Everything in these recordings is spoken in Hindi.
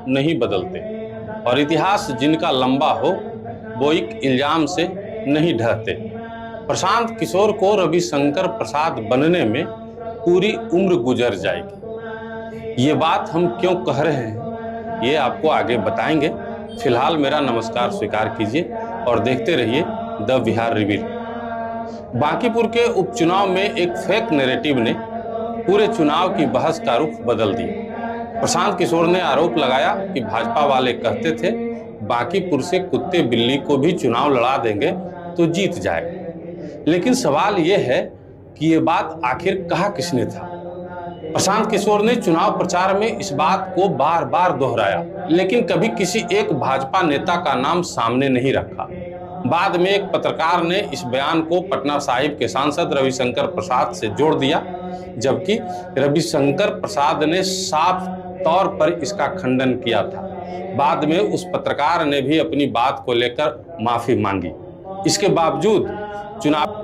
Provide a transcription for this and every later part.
नहीं बदलते और इतिहास जिनका लंबा हो वो एक इल्जाम से नहीं ढहते। प्रशांत किशोर को रविशंकर प्रसाद बनने में पूरी उम्र गुजर जाएगी। ये बात हम क्यों कह रहे हैं ये आपको आगे बताएंगे। फिलहाल मेरा नमस्कार स्वीकार कीजिए और देखते रहिए द बिहार रिवील। बांकीपुर के उपचुनाव में एक फेक नैरेटिव ने पूरे चुनाव की बहस का रुख बदल दिया। प्रशांत किशोर ने आरोप लगाया कि भाजपा वाले कहते थे बांकीपुर से कुत्ते बिल्ली को भी चुनाव लड़ा देंगे तो जीत जाएगा। लेकिन सवाल यह है कि ये बात आखिर कहा किसने था। प्रशांत किशोर ने चुनाव प्रचार में इस बात को बार बार दोहराया, लेकिन कभी किसी एक भाजपा नेता का नाम सामने नहीं रखा। बाद में एक पत्रकार ने इस बयान को पटना साहिब के सांसद रविशंकर प्रसाद से जोड़ दिया, जबकि रविशंकर प्रसाद ने साफ तौर पर इसका खंडन किया था। बाद में उस पत्रकार ने भी अपनी बात को लेकर माफी मांगी। इसके बावजूद चुनाव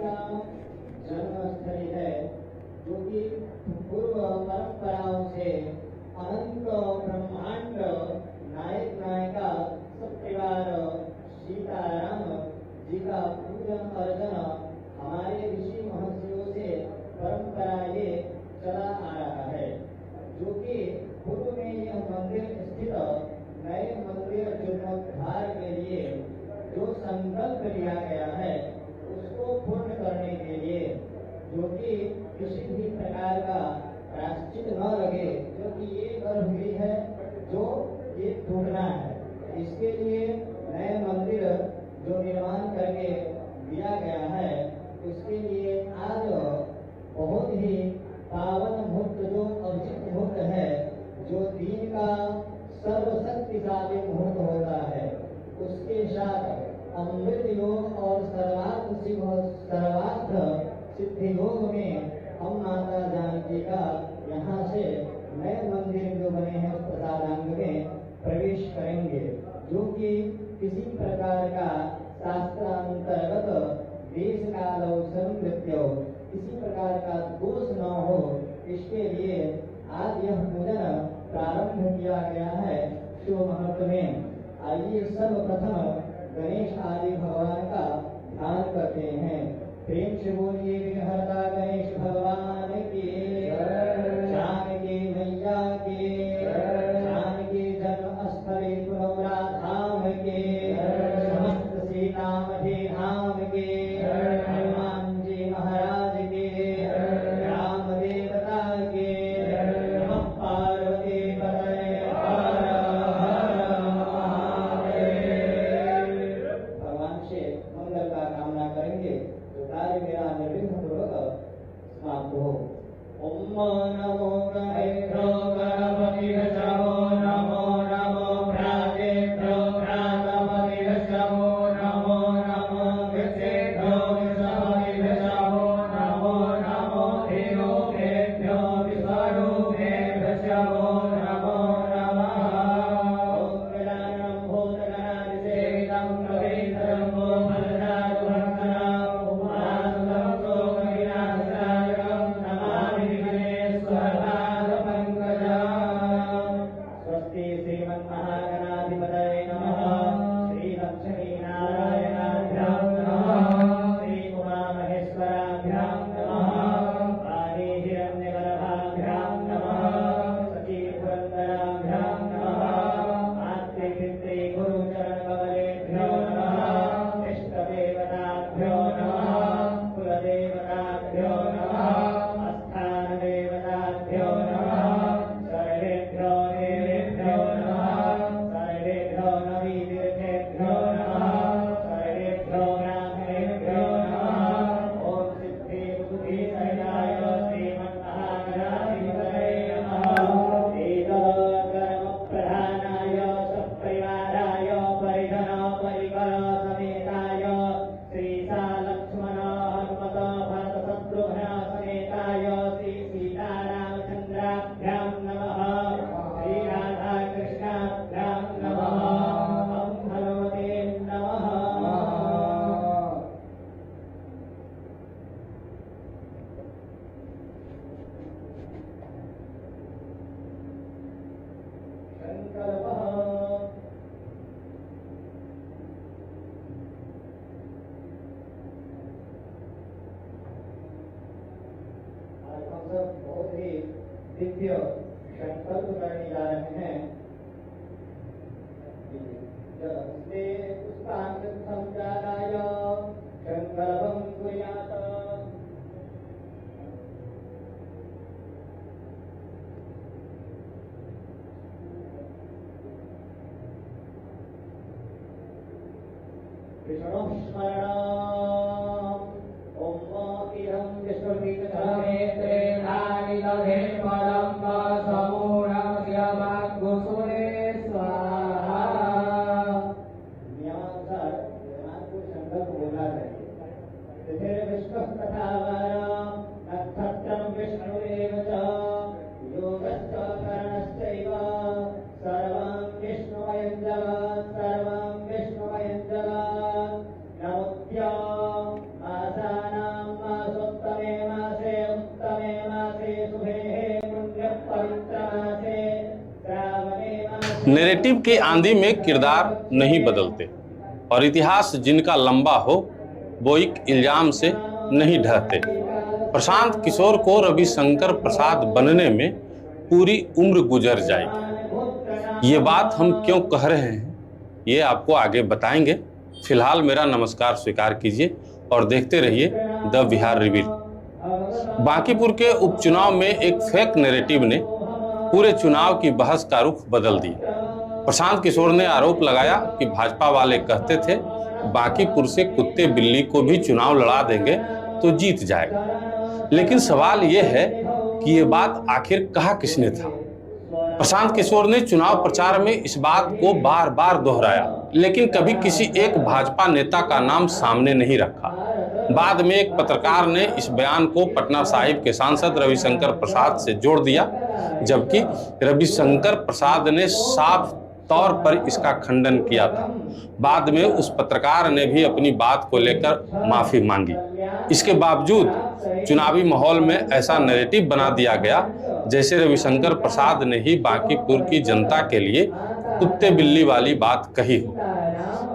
का जन्मस्थली है, जो कि पूर्व परंपराओं से अनंत ब्रह्मांड नायक नायिका सब परिवार सीताराम जी का पूजन अर्चन हमारे ऋषि महर्षियों से परंपरा ये चला आ रहा है। जो कि पूर्व में यह मंदिर स्थित नए मंदिर जीर्णोद्धार के लिए जो संकल्प लिया गया है उसको पूर्ण करने के लिए, जो कि किसी भी प्रकार का प्रायश्चित न लगे, क्योंकि ये गर्भगृह है जो ये टूटना है, इसके लिए नए मंदिर जो निर्माण करके दिया गया है, उसके लिए आज बहुत ही पावन मुहूर्त जो अभिषेक मुहूर्त है, जो दिन का सर्वशक्तिशाली मुहूर्त होता है, उसके साथ अमृत योग और सर्वार्थ सिद्धि योग में हम माता जानकी का यहाँ से नए मंदिर जो बने हैं उस प्रसादांग में प्रवेश करेंगे, जो कि किसी प्रकार का शास्त्रांतर्गत देश काल संकृत्य किसी प्रकार का दोष न हो, इसके लिए आज यह पूजन प्रारंभ किया गया है शिव महत्व में। आइए सर्वप्रथम गणेश आदि भगवान का ध्यान करते हैं। प्रेम से बोलिए विघ्नहर्ता गणेश भगवान की, जानकी मैया की, जानकी जन्मस्थली पुनौरा धाम के, समस्त सीतामढ़ी धाम के, हनुमान जी महाराज के, राम देवता के, नमः पार्वती पतये हर हर महादेव। भगवान से मंगल का कामना करेंगे तो कार्य मेरा निर्विघ्न पूर्वक समाप्त हो। ओम नमो गणेभ्यो गणपतिभ्यो नमो नमो भ्रातेभ्यो भ्रातपतिभ्यो नमो नमो विषेभ्यो विषपतिभ्यो नमो नमो देवोभ्यो विश्वरूपेभ्यो नमो नमः। ओम गजाननं भूतगणाधिसेवितं कपीधरं गोमलजातभक्षणं उमासुतं शोकविनाशकारणं नमामि विघ्नेश्वरपादपङ्कजम्। स्वस्ति श्रीमन्महागणाधिपतये नमः। श्रीलक्ष्मीनारायणाभ्यां नमः। श्रीउमामहेश्वराभ्यां नमः। वाणी हिरण्यगर्भाभ्यां नमः। सचीपुरन्दराभ्यां नमः। मातृपितृ गुरुचरणकमलेभ्यो नमः। इष्टदेवताभ्यो नमः। कुलदेवताभ्यो नमः। स्थानदेवताभ्यो नमः। सर्वेभ्यो देवेभ्यो नमः। सर्वेभ्यो नवीतीर्थेभ्यो नमः। सर्वेभ्यो ब्राह्मणेभ्यो नमः। ओम सिद्धि बुद्धि सहिताय श्रीमन्महागणाधिपतये नमः। एतद्कर्मप्रधानाय सपरिवाराय परिजन परिकर समेताय श्रीशालक्ष्मण हनुमत भरत शत्रुघ्न समेताय श्री सीतारामचन्द्राभ्यां नमः। श्री राधा कृष्णाभ्यां नमः। ओम हनुमते नमः। शंकरः आज हम सब बहुत ही दिव्य संकल्प करने जा रहे हैं। जस्ते पुष्पांगं जालाय शंकरं कुर्यात्। विष्णुस्मरणम्। ओम इदं विष्णुतीर्थक्षेत्रे नानिदधे पदं समूढं श्यवाग्गुसुरे स्वाहा। नियमानुसार भगवान को संकल्प बोलना चाहिए। पृथिर्विष्णुस्तथा वारं नक्षत्रं विष्णुरेव च योगश्च करणश्चैव सर्वं विष्णुमयं जगत् सर्वं विष्णुमयं जगत्। नमोऽद्य आसानां नैरेटिव की आंधी में किरदार नहीं बदलते और इतिहास जिनका लंबा हो वो एक इल्जाम से नहीं ढहते। प्रशांत किशोर को रविशंकर प्रसाद बनने में पूरी उम्र गुजर जाएगी। ये बात हम क्यों कह रहे हैं ये आपको आगे बताएंगे। फिलहाल मेरा नमस्कार स्वीकार कीजिए और देखते रहिए द बिहार रिवील। बांकीपुर के उपचुनाव में एक फेक नैरेटिव ने पूरे चुनाव की बहस का रुख बदल दिया। प्रशांत किशोर ने आरोप लगाया कि भाजपा वाले कहते थे बांकीपुर से कुत्ते बिल्ली को भी चुनाव लड़ा देंगे तो जीत जाएगा। लेकिन सवाल यह है कि ये बात आखिर कहा किसने था। प्रशांत किशोर ने चुनाव प्रचार में इस बात को बार बार दोहराया, लेकिन कभी किसी एक भाजपा नेता का नाम सामने नहीं रखा। बाद में एक पत्रकार ने इस बयान को पटना साहिब के सांसद रविशंकर प्रसाद से जोड़ दिया, जबकि रविशंकर प्रसाद ने साफ तौर पर इसका खंडन किया था। बाद में उस पत्रकार ने भी अपनी बात को लेकर माफी मांगी। इसके बावजूद चुनावी माहौल में ऐसा नैरेटिव बना दिया गया जैसे रविशंकर प्रसाद ने ही बांकीपुर की जनता के लिए कुत्ते बिल्ली वाली बात कही हो।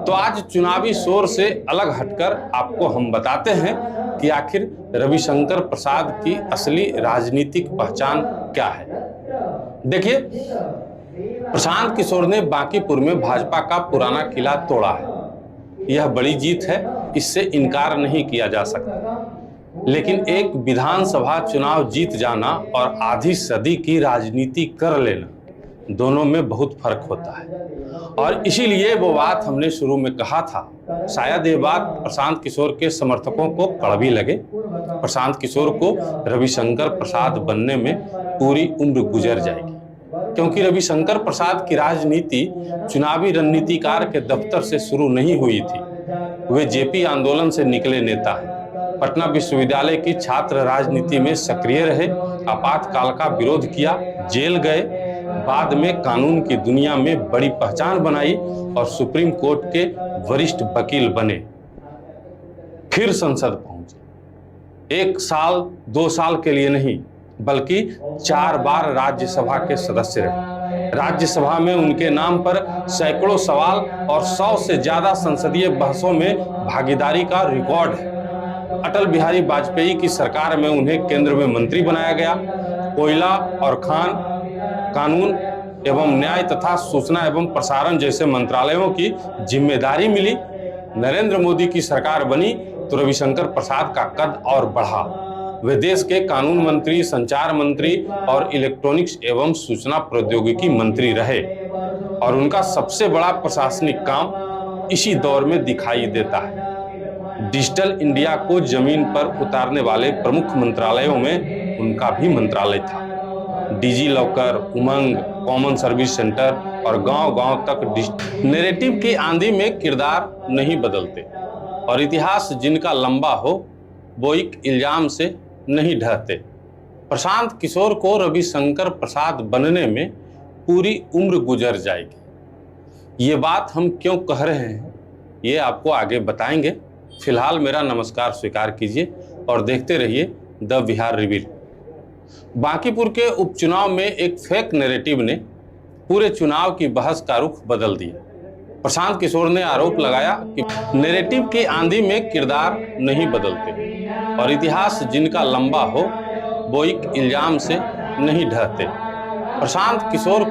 तो आज चुनावी शोर से अलग हटकर आपको हम बताते हैं कि आखिर रविशंकर प्रसाद की असली राजनीतिक पहचान क्या है। देखिए, प्रशांत किशोर ने बांकीपुर में भाजपा का पुराना किला तोड़ा है। यह बड़ी जीत है, इससे इनकार नहीं किया जा सकता। लेकिन एक विधानसभा चुनाव जीत जाना और आधी सदी की राजनीति कर लेना, दोनों में बहुत फर्क होता है। और इसीलिए वो बात हमने शुरू में कहा था, शायद ये बात प्रशांत किशोर के समर्थकों को कड़वी लगे। प्रशांत किशोर को रविशंकर प्रसाद बनने में पूरी उम्र गुजर जाएगी, क्योंकि रविशंकर प्रसाद की राजनीति चुनावी रणनीतिकार के दफ्तर से शुरू नहीं हुई थी। वे जेपी आंदोलन से निकले नेता हैं। पटना विश्वविद्यालय की छात्र राजनीति में सक्रिय रहे, आपातकाल का विरोध किया, जेल गए, बाद में कानून की दुनिया में बड़ी पहचान बनाई और सुप्रीम कोर्ट के वरिष्ठ वकील बने। फिर संसद पहुंचे। 1 साल 2 साल के लिए नहीं, बल्कि 4 बार राज्यसभा के सदस्य रहे। राज्यसभा में उनके नाम पर सैकड़ों सवाल और 100 से ज्यादा संसदीय बहसों में भागीदारी का रिकॉर्ड है। अटल बिहारी वाजपेयी की सरकार में उन्हें केंद्र में मंत्री बनाया गया। कोयला और खान, कानून एवं न्याय तथा सूचना एवं प्रसारण जैसे मंत्रालयों की जिम्मेदारी मिली। नरेंद्र मोदी की सरकार बनी तो रविशंकर प्रसाद का कद और बढ़ा। वे देश के कानून मंत्री, संचार मंत्री और इलेक्ट्रॉनिक्स एवं सूचना प्रौद्योगिकी मंत्री रहे। और उनका सबसे बड़ा प्रशासनिक काम इसी दौर में दिखाई देता है। डिजिटल इंडिया को जमीन पर उतारने वाले प्रमुख मंत्रालयों में उनका भी मंत्रालय था। डिजी लॉकर, उमंग, कॉमन सर्विस सेंटर और गांव-गांव तक नैरेटिव की आंधी में किरदार नहीं बदलते और इतिहास जिनका लंबा हो वो एक इल्जाम से नहीं ढहते। प्रशांत किशोर को रविशंकर प्रसाद बनने में पूरी उम्र गुजर जाएगी। ये बात हम क्यों कह रहे हैं ये आपको आगे बताएंगे। फिलहाल मेरा नमस्कार स्वीकार कीजिए और देखते रहिए द बिहार रिवील। बांकीपुर के उपचुनाव में एक फेक नैरेटिव ने पूरे चुनाव की बहस का रुख बदल दिया। प्रशांत किशोर ने आरोप लगाया कि नैरेटिव की आंधी में किरदार नहीं बदलते और इतिहास जिनका लंबा हो वो एक इल्जाम से नहीं ढहते। प्रशांत किशोर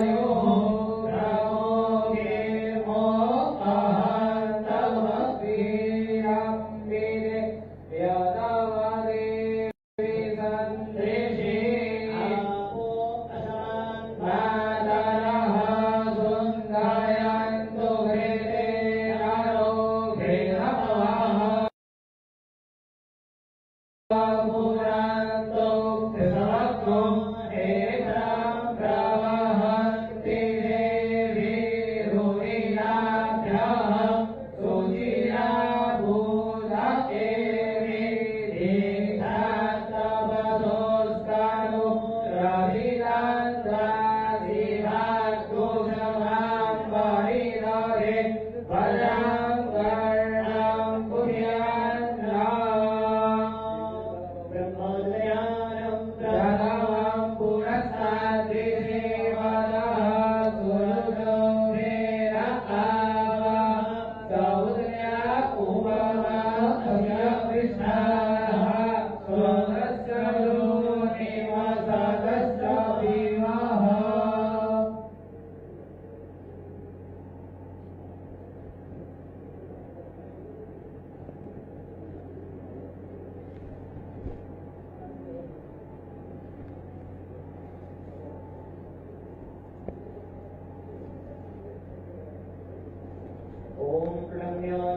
Kaya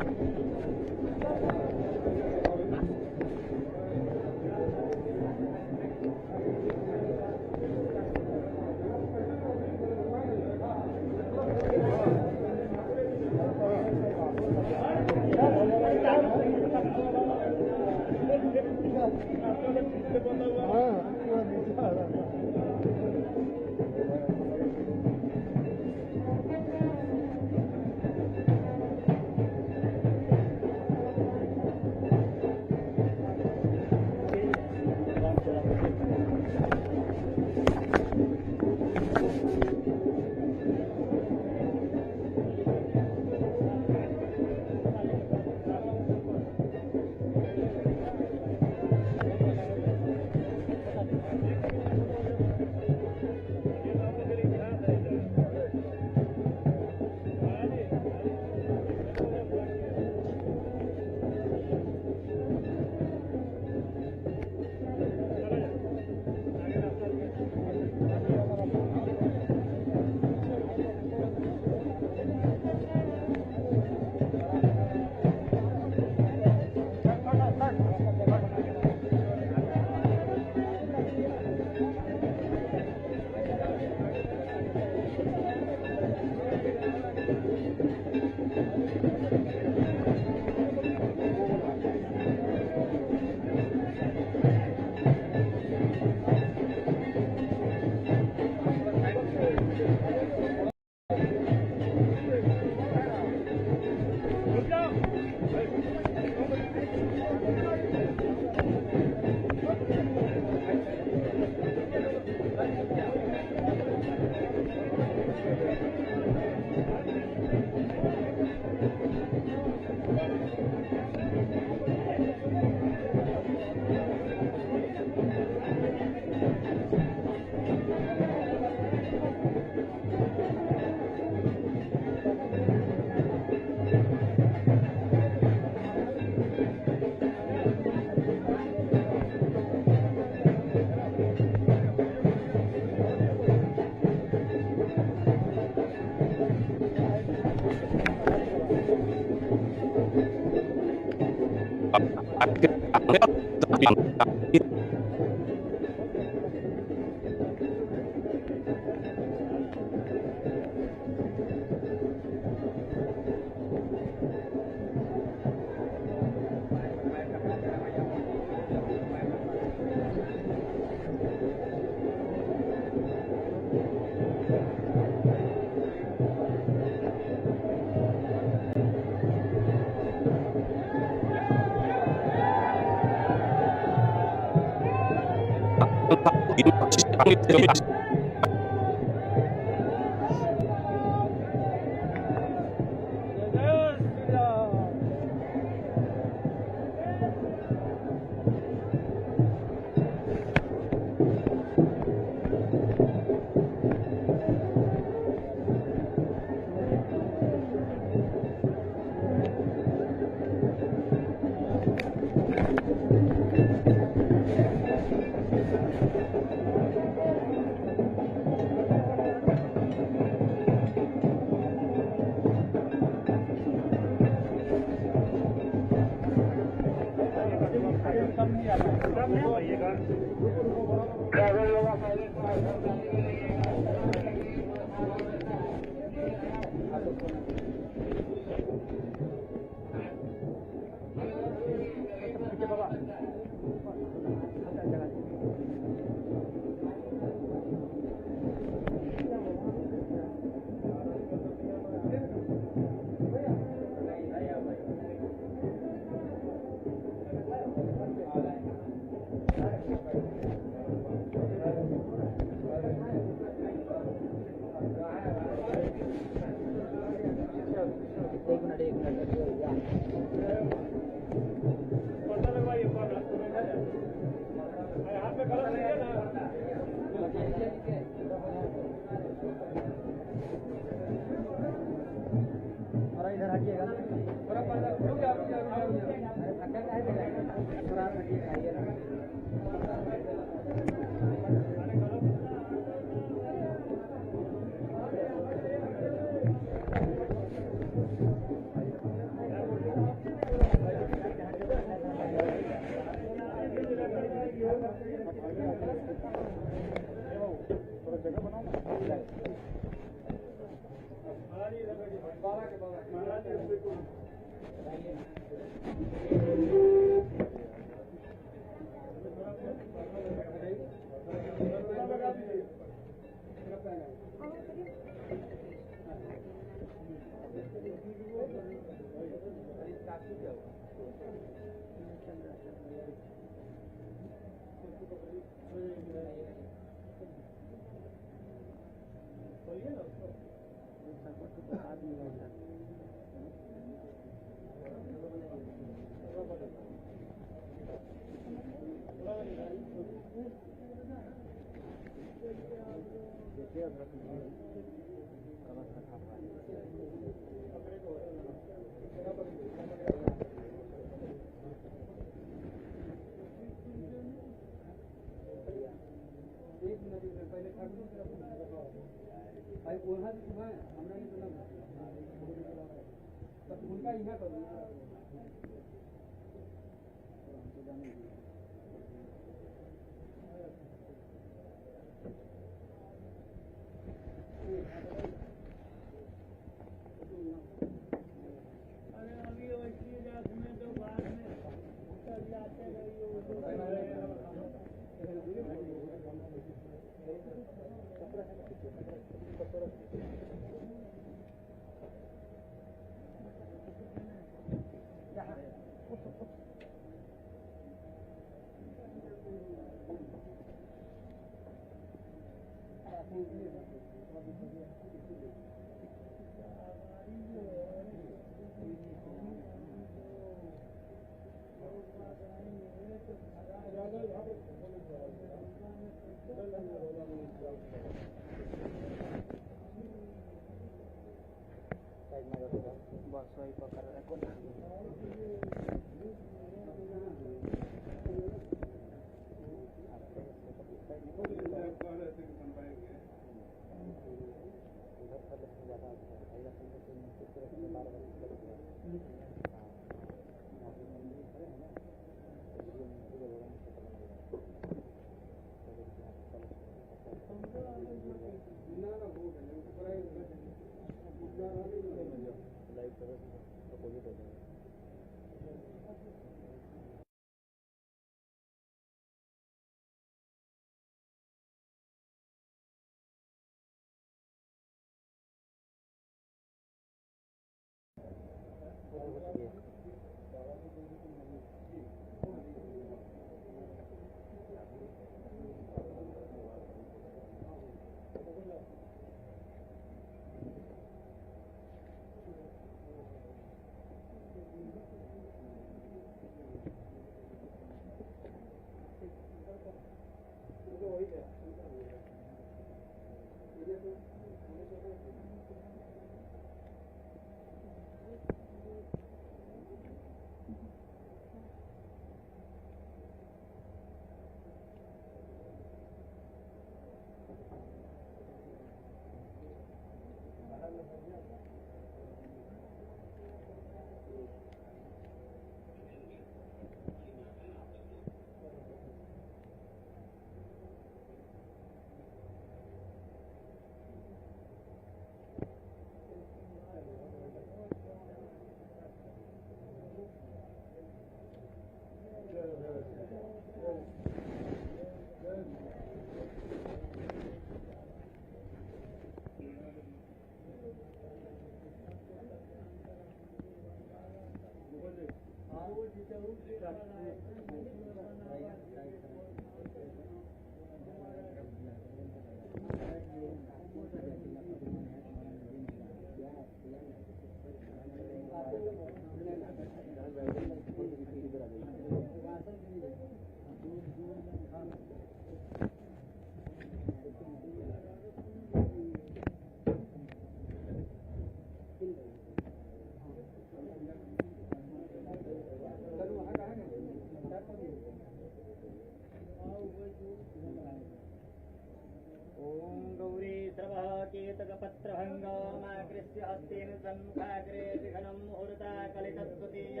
केतकपत्रभङ्गमाकृष्य हस्तेन सम्मुखाग्रे शिखनं मुहूर्ता कलितद्वितीय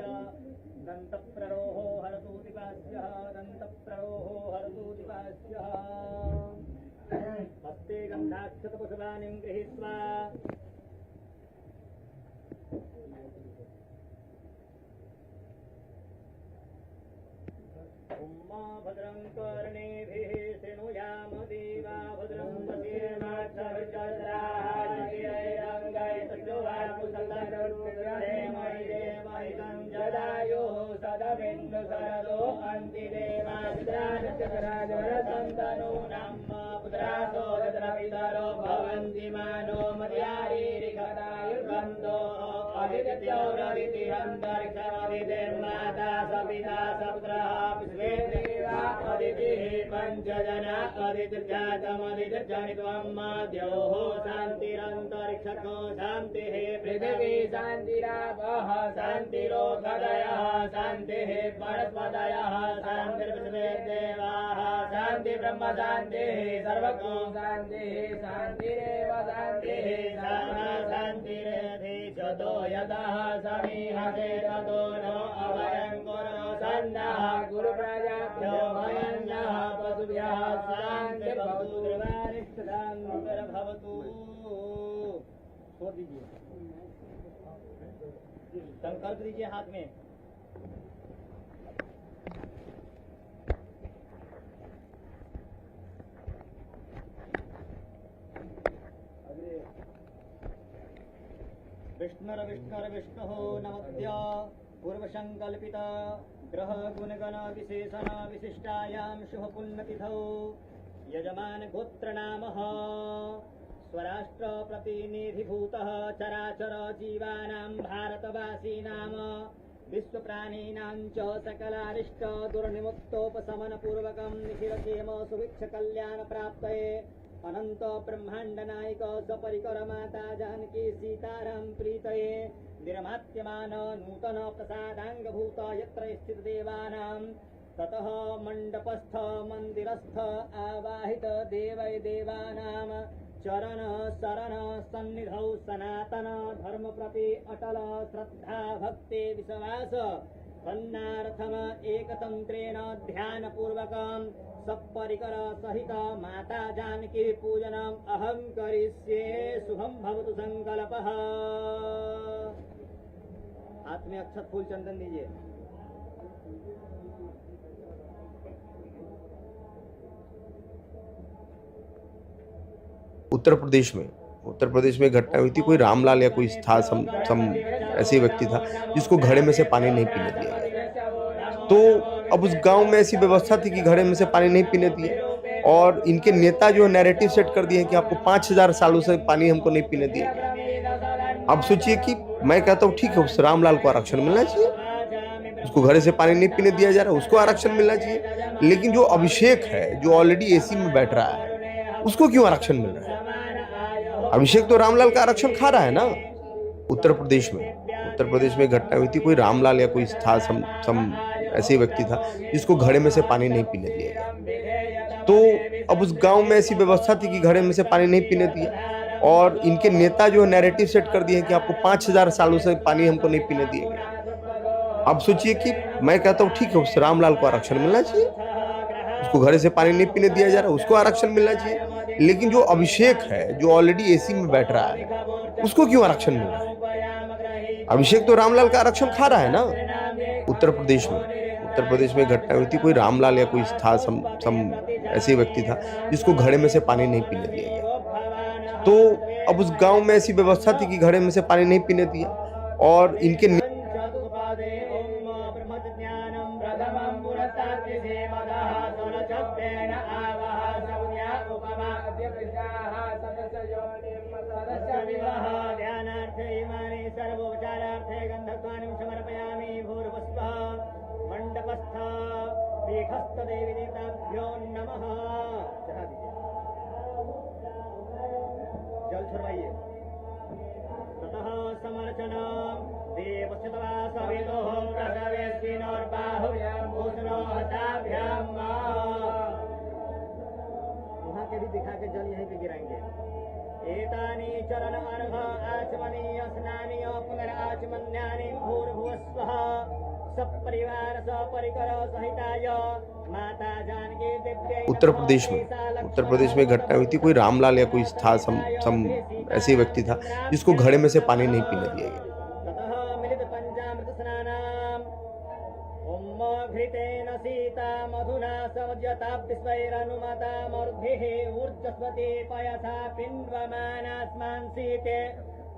दन्तप्ररोहो हरतु दिवास्यः दन्तप्ररोहो हरतु दिवास्यः हस्ते गन्धाक्षतपुष्पाणिं गृहीत्वा उम्मा भद्रं कर्णेभिः शृणुयाम देवा भद्रं पश्येमाक्षरचन्द्राहारतिरैरङ्गैस्तुवाकुसलधर्महितं जदायुः सदमिन्दु शरदो अन्तिदेवाद्राजकराजवरसन्तनो नाम पुत्रासो तत्रपितरो भवन्ति मानो मर्यारीरिकदायुर्बन्धो अदित्यौरदितिरन्तरिक्षमदितिर्माता सपिता सपुत्रः विश्वे देवा अदितिः पञ्चजना अदितिर्जातमदितिर्जनित्वं द्योः शान्तिरन्तरिक्षको शान्तिः पृथिवी शान्तिरापः शान्तिरोधदयः शान्तिः वनस्पतयः शान्तिर्विश्वे देवाः शान्ति ब्रह्म शान्तिः सर्वको शान्तिः शान्तिरेव शान्तिः शान्तिरेधि चतो यतः समीहसे ततो नो अभयं कुरु सन्नः गुरुप्रजाभ्यो भयन्नः पशुभ्यः शान्तिर्भवतु भवतु। छोड़ दीजिए, संकल्प दीजिए हाथ में। विष्णुर्विष्णुर्विष्णुः नमद्य पूर्वसङ्कल्पित ग्रह गुणगण विशेषण विशिष्टायां शुभपुण्यतिथौ यजमान गोत्रनामः स्वराष्ट्र प्रतिनिधिभूतः चराचर जीवानां भारतवासीनां विश्वप्राणिनां च सकलारिष्ट दुर्निमुक्तोपशमनपूर्वकं निखिलक्षेम सुभिक्षकल्याणप्राप्तये अनंत ब्रह्मांड नायक सपरिकर माता जानकी सीताराम प्रीतये निर्मात्यमान नूतन प्रसादांगभूत यत्र स्थित देवानां ततः मंडपस्थ मंदिरस्थ आवाहित देवै देवानां चरण शरण सन्निधौ सनातन धर्म प्रति अटल श्रद्धा भक्ति विश्वास तन्नार्थम एकतंत्रेण ध्यान पूर्वकं सपरिकर सहित माता जानकी पूजनम अहम करिष्ये शुभम भवतु संकल्पः। हाथ में अक्षत फूल चंदन दीजिए। उत्तर प्रदेश में घटना हुई थी। कोई रामलाल या कोई था सम ऐसे व्यक्ति था जिसको घड़े में से पानी नहीं पीने दिया गया। तो अब उस गांव में ऐसी व्यवस्था थी कि घड़े में से पानी नहीं पीने दिए, और इनके नेता जो नैरेटिव सेट कर दिए कि आपको 5000 सालों से पानी हमको नहीं पीने दिया। अब सोचिए कि मैं कहता हूँ ठीक है, उस रामलाल को आरक्षण मिलना चाहिए, उसको घड़े से पानी नहीं पीने दिया जा रहा, उसको आरक्षण मिलना चाहिए। लेकिन जो अभिषेक है, जो ऑलरेडी एसी में बैठ रहा है, उसको क्यों आरक्षण मिल रहा है? अभिषेक तो रामलाल का आरक्षण खा रहा है ना। उत्तर प्रदेश में घटना हुई थी। कोई रामलाल या कोई था सम ऐसे व्यक्ति था जिसको घड़े में से पानी नहीं पीने दिया गया। तो अब उस गांव में ऐसी व्यवस्था थी कि घड़े में से पानी नहीं पीने दिया, और इनके नेता जो नैरेटिव सेट कर दिए कि आपको 5000 सालों से पानी हमको नहीं पीने दिया गया। अब सोचिए कि मैं कहता हूँ ठीक है, उस रामलाल को आरक्षण मिलना चाहिए, उसको घड़े से पानी नहीं पीने दिया जा रहा, उसको आरक्षण मिलना चाहिए। लेकिन जो अभिषेक है, जो ऑलरेडी एसी में बैठ रहा है, उसको क्यों आरक्षण मिल रहा है? अभिषेक तो रामलाल का आरक्षण खा रहा है ना। उत्तर प्रदेश में घटना हुई थी। कोई रामलाल या कोई था सम ऐसे व्यक्ति था जिसको घड़े में से पानी नहीं पीने दिया गया। तो अब उस गांव में ऐसी व्यवस्था थी कि घड़े में से पानी नहीं पीने दिया, और इनके सर्वोपचारार्थे गंधत्वानि समर्पयामि भूर्भुवस्वः मंडपस्थ पीठस्थ देवी देवताभ्यो नमः। चढ़ा दीजिए, जल छुड़वाइए। ततः समर्चन देवस्य तवा सवितुः प्रसवेस्मिनोर्बाहुभ्यां भूषणो हताभ्यां। वहाँ के भी दिखा के जल यहीं पे गिराएंगे। एतानि चरण अर्घ आचमनीय स्नानीय पुनराचमन्यानि भूर्भुवस्वः सपरिवार सपरिकर सहिताय माता जानकी दिव्यै। उत्तर प्रदेश में घटना हुई थी। कोई रामलाल या कोई था सम ऐसे व्यक्ति था जिसको घड़े में से पानी नहीं पीने दिया गया। ततः मिलित पंचामृत स्नानाम घृतेन सीता मधुना समज्यता विश्वैरनुमता मूर्धिः ऊर्जस्वती पयसा पिन्वमानास्मान् सीते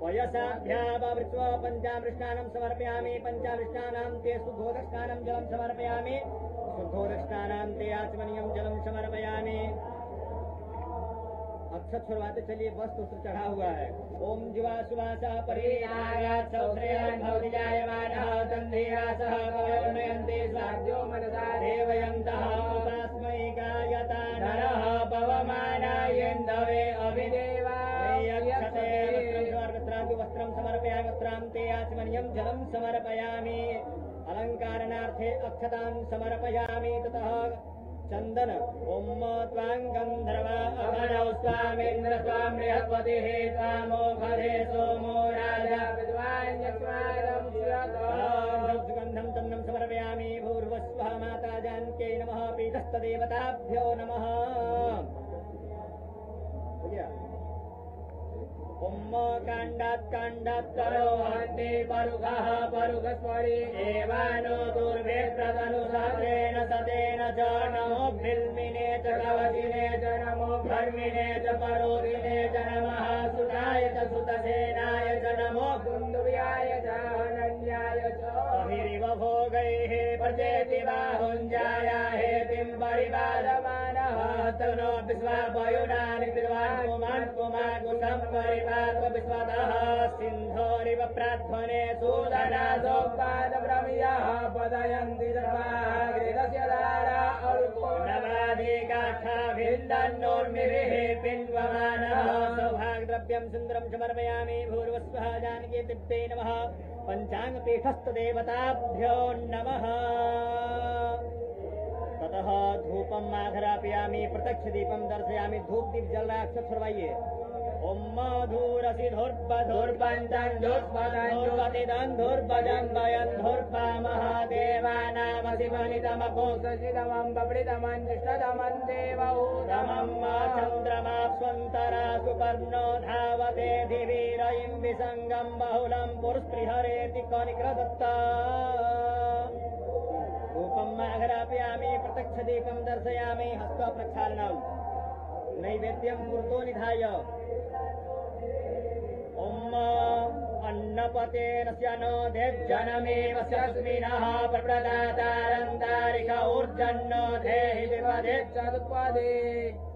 वयसाभ्यावृत्वा पंचामृष्टानं समर्पयामि। पंचामृष्टानां ते शुद्धोदकस्नानं जलं समर्पयामि। शुद्धोदकस्नानां ते आचमनीयं जलं समर्पयामि। अक्षत छुड़वाते चलिए, वस्त्र उस्त्र चढ़ा हुआ है। ओम जीवा सुवासा परिणायात् सौश्रेयान् भवति जायमानः तन्धीरासः कवयोर्नयन्ति साध्यो मनसा देवयन्तः उपास्मै गायता नरः पवमानायेन्दवे अभिदेवाय यक्षते वस्त्रं समर्पयामि। वस्त्रां ते आचमनीयं जलं समर्पयामि। अलङ्कारणार्थे अक्षतां समर्पयामि। ततः चंदन ओम त्वां गंधर्वा अभरौ स्वामिन्द्र स्वां बृहस्पतिः त्वामोघरे सोमो राजा विद्वान्यस्मारं सुगंधं चन्दनं समर्पयामि। भूर्भुवस्वः माता जानकी नमः। पीठस्थदेवताभ्यो नमः। ओम कांडात् करो हन्ति परुघः परुघस्वरी एवानो दुर्भे प्रदनुसारेण सतेन च नमो बिल्मिने च कवचिने च नमो धर्मिणे च परोधिने च नमः सुताय च सुतसेनाय च नमो कुन्दुव्याय च अनन्याय च अभिरिव भोगैः प्रचेति बाहुञ्जाया हेतिं परिपालमानः तनो विश्वापयुनानि विद्वान् कुमार कुसं परिपाल्य विश्वतः सिन्धोरिव प्राध्वने सूदना सोपादब्रह्मयः पदयन्ति सर्वाग्रिदस्य धारा अल्पोनवादिकाठाभिन्दन्नोर्मिभिः पिन्वमानः सौभाग्यद्रव्य देवताभ्यं सुन्दरं समर्पयामि भूर्भुवस्वः जानकी दिव्यै नमः पञ्चाङ्गपीठस्थदेवताभ्यो नमः ततः धूपं आघरापयामि प्रत्यक्षदीपं दर्शयामि धूप दीप जल रहा अक्षर छुड़वाइए ओम धूरसि धूर्पंचन धूर्पतिदं धूर्पजं वयं धूर्पा महादेवानामसिवनितमको सचितमं बबृतमं जिष्टतमं देवहूतमं चन्द्रमा स्वन्तरा सुपर्णो धावते दिवीरयिं विसङ्गं बहुलं पुरुस्पृहरेति कनिक्रदत्ता धूपं आघरापयामि प्रत्यक्षदीपं दर्शयामि हस्तप्रक्षालनं नैवेद्यं पुरतो निधाय ओम अन्नपतेन नो देवजनमेव स्मिनः प्रदातारन्दारिक ऊर्जन्नो देहि विपदे चतुत्पदे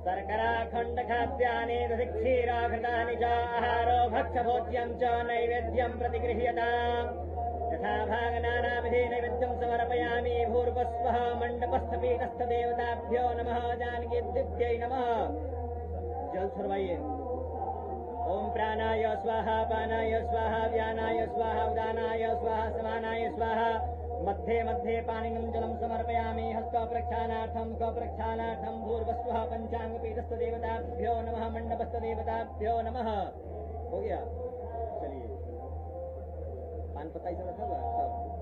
शर्कराखण्ड खाद्यानि क्षीराघृतानि च आहारो भक्ष्यभोज्यं च नैवेद्यं प्रतिगृह्यताम् यथा भागनानाविधे नैवेद्यं समर्पयामि भूर्भुवस्वः मण्डपस्थपीठस्थदेवताभ्यो नमः जानकी दिव्यै नमः जल छुड़वाइए ओम प्राणाय स्वाहा पानाय स्वाहा व्यानाय स्वाहा उदानाय स्वाहा समानाय स्वाहा मध्ये मध्ये पानिनं जलं समर्पयामि हस्तप्रक्षालनार्थं कप्रक्षालनार्थं भूर्भुवस्वः पञ्चाङ्गपीठस्थदेवताभ्यो नमः मण्डपस्थदेवताभ्यो नमः हो गया चलिए पान पत्ता ही सब रखा हुआ सब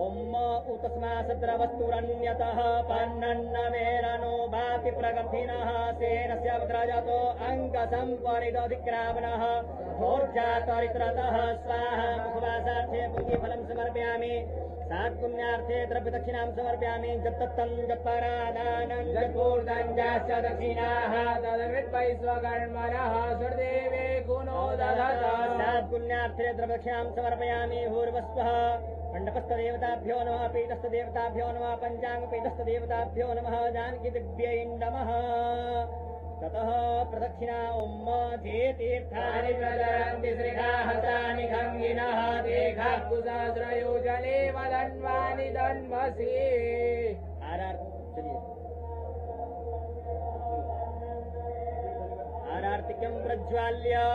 ओम उतस्मा सद्रवस्तुरन्यतः पान्नन्नमेरनो भाति प्रगतिनः सेनस्य वज्रजातो अङ्गसम्परिदधिक्रामणः भोर्जातरित्रतः स्वाहा मुखवासार्थे पुण्यफलं समर्पयामि सात्पुण्यार्थे द्रव्यदक्षिणां समर्पयामि जत्तत्तं जत्परादानं जत्पूर्णं जाश्च दक्षिणाः तदविद्वै स्वकर्मणः सुरदेवे गुणो दधत सात्पुण्यार्थे द्रव्यदक्षिणां समर्पयामि भूर्भुवस्वः मण्डपस्थदेवताभ्यो नमः पीठस्थदेवताभ्यो नमः पञ्चाङ्गपीठस्थदेवताभ्यो नमः जानकी दिव्यै नमः ततः प्रदक्षिणा ओम तीर्थानि प्रचरन्ति श्रीकाहतानि खङ्गिनः देखाकुसहस्रयोजने वदन्वानि दन्मसि चलिए आरार्तिकं प्रज्वाल्य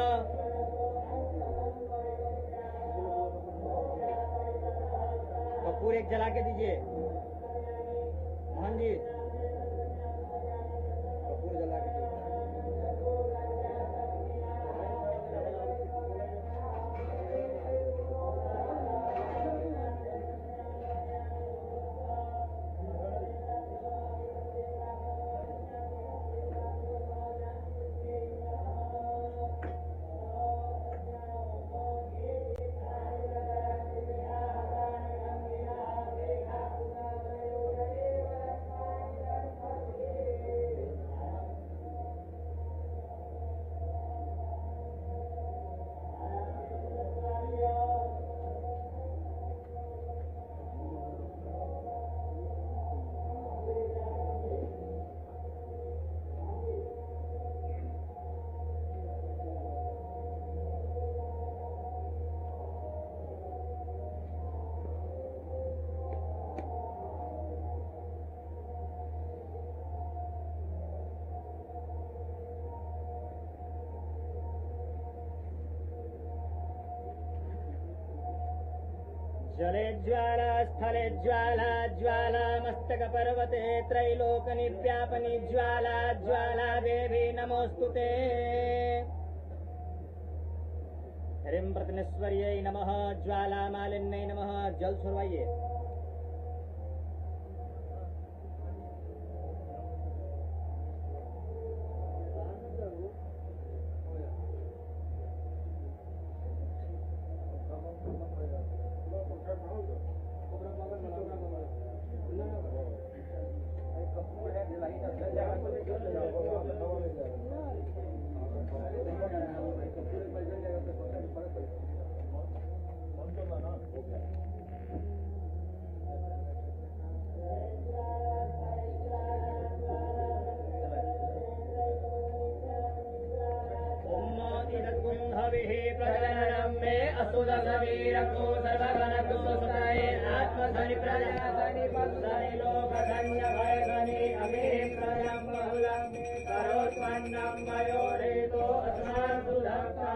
कपूर एक जला के दीजिए मोहन जी कपूर जला के दीजिए जले ज्वाला स्थले ज्वाला ज्वाला मस्तक पर्वते त्रैलोकनि व्यापनि ज्वाला ज्वाला देवी नमोस्तुते ह्रीं प्रतिनेश्वर्यै नमः ज्वाला मालिन्यै नमः जल छुड़वाइए प्रजननं मे असुदसवीरको सर्वगणको सुताये आत्मधनि प्रजासनि पत्सनि लोकधन्य भयधनि अमे प्रजं बहुलं करोत्पन्नं मयोरेतो अस्मान् सुधक्ता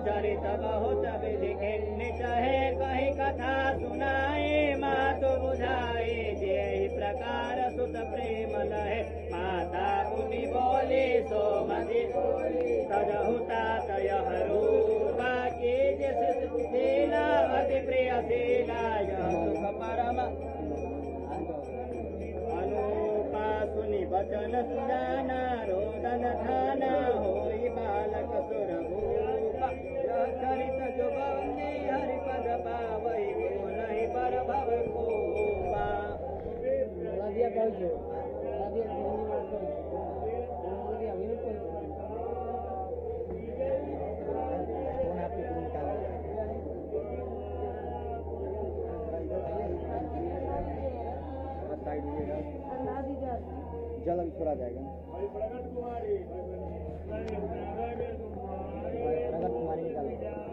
चरित बहुत विधि कहे कही कथा सुनाए मातु बुझाए जे प्रकार सुत प्रेम लहे माता मुनि बोले सो मति तजहुता तयह रूपा के जस लीला अति प्रिय शीला यह सुख परम अनुपा सुनि वचन सुजाना रोदन ठाना होई बालक सुर भूपा यह चरित जो बंदी हरि पद पावई को नहीं पर भव कोपा जल अभी छोड़ा जाएगा। प्रगट कुमारी निकालो।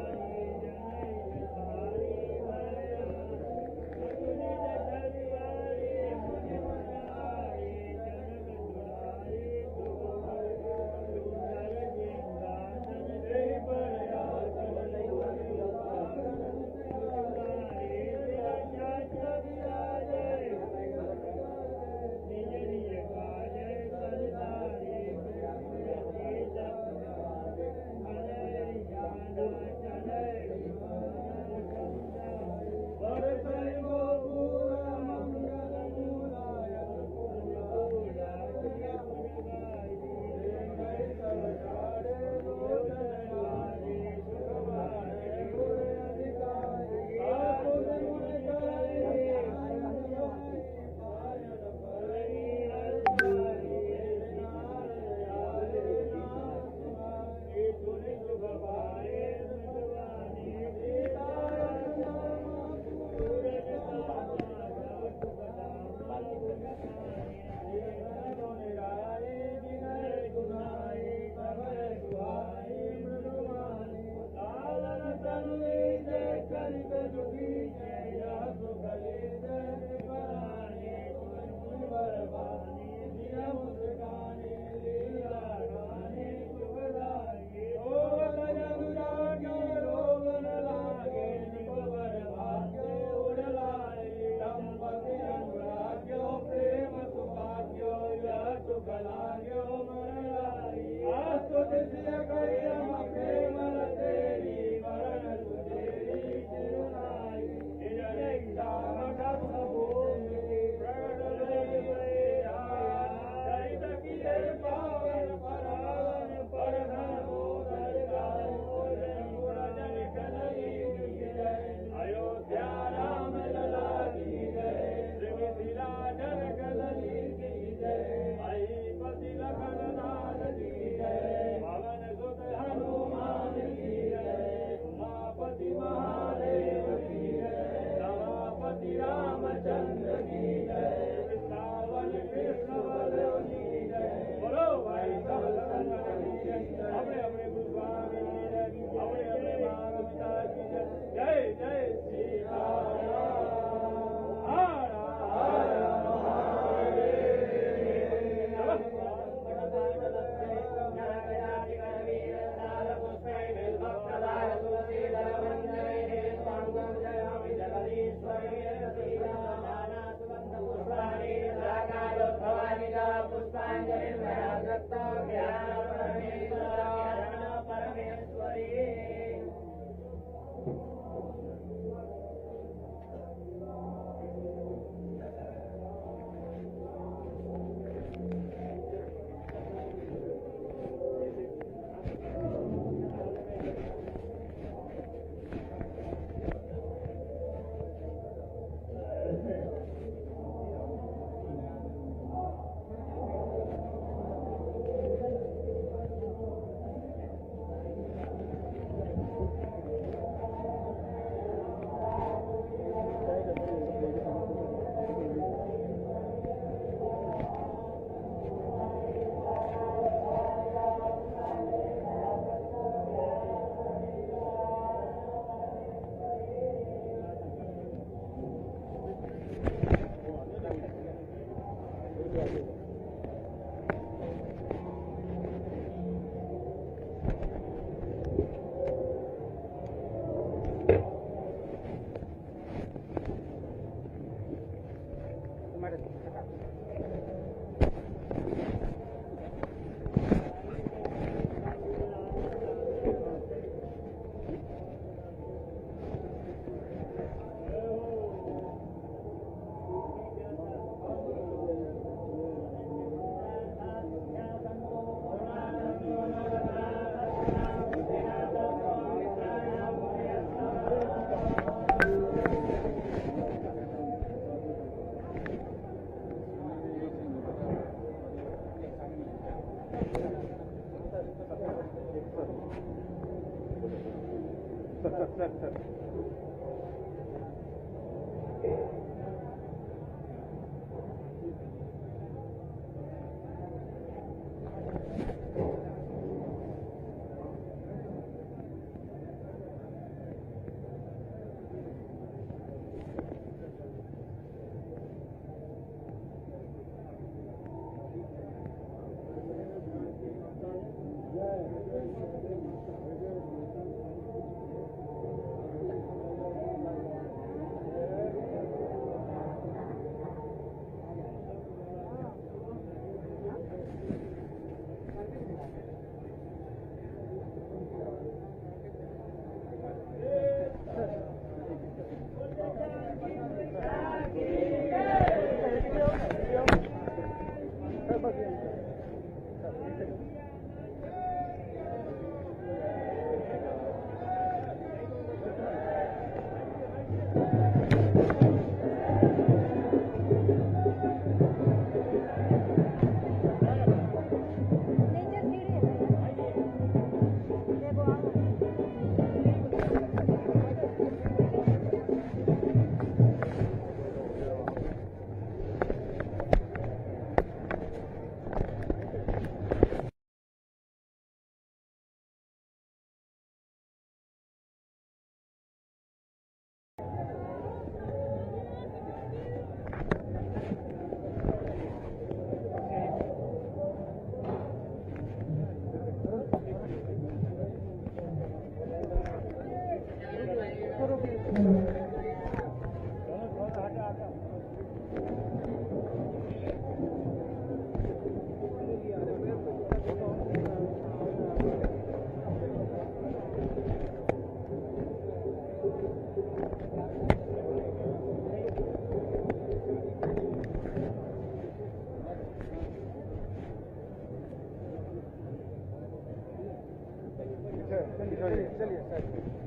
चलिए चलिए